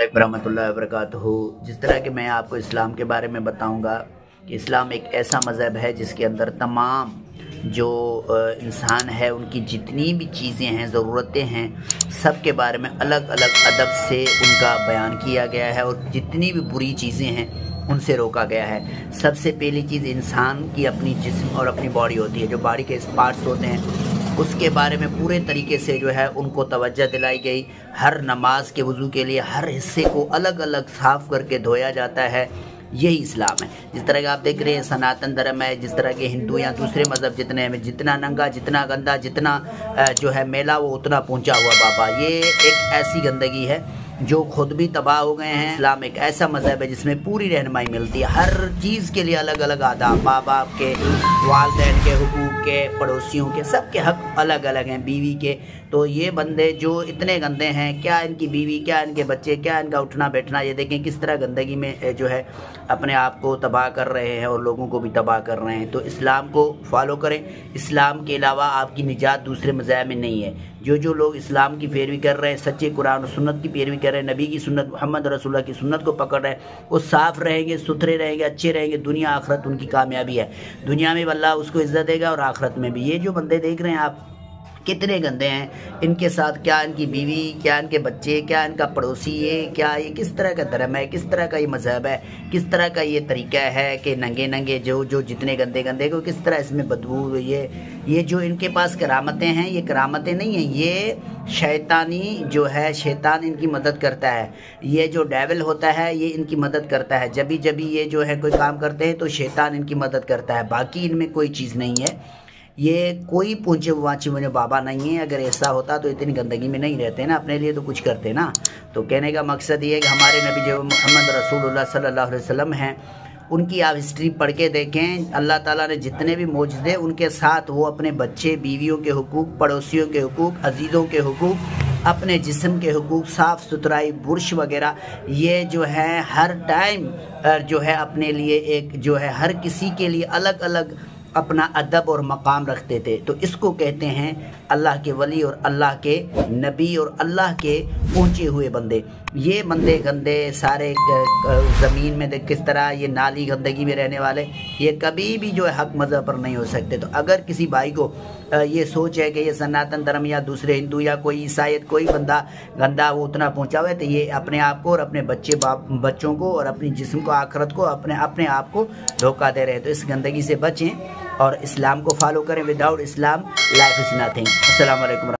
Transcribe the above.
रहमतुल्लाहि व बरकातहू। जिस तरह कि मैं आपको इस्लाम के बारे में बताऊंगा कि इस्लाम एक ऐसा मज़हब है जिसके अंदर तमाम जो इंसान है उनकी जितनी भी चीज़ें हैं, ज़रूरतें हैं, सब के बारे में अलग अलग अदब से उनका बयान किया गया है और जितनी भी बुरी चीज़ें हैं उनसे रोका गया है। सबसे पहली चीज़ इंसान की अपनी जिस्म और अपनी बॉडी होती है, जो बॉडी के पार्ट्स होते हैं उसके बारे में पूरे तरीके से जो है उनको तवज्जो दिलाई गई। हर नमाज के वज़ू के लिए हर हिस्से को अलग अलग साफ़ करके धोया जाता है। यही इस्लाम है। जिस तरह का आप देख रहे हैं सनातन धर्म है, जिस तरह के हिंदू या दूसरे मज़हब जितने हैं, जितना नंगा, जितना गंदा, जितना जो है मेला वो उतना पहुंचा हुआ बाबा, ये एक ऐसी गंदगी है जो खुद भी तबाह हो गए हैं। इस्लाम एक ऐसा मज़हब है जिसमें पूरी रहनुमाई मिलती है, हर चीज़ के लिए अलग अलग आदाब, माँ बाप के, वालिदैन के हुकूक के, पड़ोसियों के, सबके हक अलग अलग हैं, बीवी के। तो ये बंदे जो इतने गंदे हैं, क्या इनकी बीवी, क्या इनके बच्चे, क्या इनका उठना बैठना, ये देखें किस तरह गंदगी में जो है अपने आप को तबाह कर रहे हैं और लोगों को भी तबाह कर रहे हैं। तो इस्लाम को फॉलो करें। इस्लाम के अलावा आपकी निजात दूसरे मज़हब में नहीं है। जो लोग इस्लाम की पैरवी कर रहे हैं, सच्चे कुरान और सुन्नत की पैरवी कर रहे हैं, नबी की सुन्नत, मोहम्मद रसूलुल्लाह की सुन्नत को पकड़ रहे हैं, वो साफ़ रहेंगे, सुथरे रहेंगे, अच्छे रहेंगे। दुनिया आखिरत उनकी कामयाबी है। दुनिया में अल्लाह उसको इज़्ज़त देगा और आखिरत में भी। ये जो बंदे देख रहे हैं आप कितने गंदे हैं, इनके साथ क्या इनकी बीवी, क्या इनके बच्चे, क्या इनका पड़ोसी, ये किस तरह का धर्म है, किस तरह का ये मज़हब है, किस तरह का ये तरीका है कि नंगे नंगे जो जितने गंदे गंदे को किस तरह इसमें बदबू। ये जो इनके पास करामतें हैं, ये करामतें नहीं हैं, ये शैतानी जो है, शैतान इनकी मदद करता है। ये जो डेविल होता है ये इनकी मदद करता है। जब भी ये जो है कोई काम करते हैं तो शैतान इनकी मदद करता है, बाकी इनमें कोई चीज़ नहीं है। ये कोई पूछे वाची मुझे बाबा नहीं है। अगर ऐसा होता तो इतनी गंदगी में नहीं रहते ना, अपने लिए तो कुछ करते ना। तो कहने का मकसद ये है कि हमारे नबी जो मोहम्मद रसूलुल्लाह सल्लल्लाहु अलैहि वसल्लम हैं, उनकी आप हिस्ट्री पढ़ के देखें। अल्लाह ताला ने जितने भी मौजज़े उनके साथ, वो अपने बच्चे, बीवियों के हुकूक, पड़ोसियों के हुकूक, अजीज़ों के हुकूक, अपने जिस्म के हुकूक, साफ़ सुथराई, बुर्श वगैरह, ये जो है हर टाइम जो है अपने लिए एक जो है हर किसी के लिए अलग अलग अपना अदब और मकाम रखते थे। तो इसको कहते हैं अल्लाह के वली और अल्लाह के नबी और अल्लाह के पहुँचे हुए बंदे। ये बंदे गंदे सारे ज़मीन में देख किस तरह ये नाली गंदगी में रहने वाले, ये कभी भी जो है हक मज़हब पर नहीं हो सकते। तो अगर किसी भाई को ये सोच है कि ये सनातन धर्म या दूसरे हिंदू या कोई ईसाईयत कोई बंदा गंदा वो उतना पहुँचा हुआ है, तो ये अपने आप को और अपने बच्चों को और अपनी जिस्म को, आखिरत को, अपने आप को धोखा दे रहे हैं। तो इस गंदगी से बचें और इस्लाम को फॉलो करें। Without Islam life is nothing. अस्सलाम वालेकुम।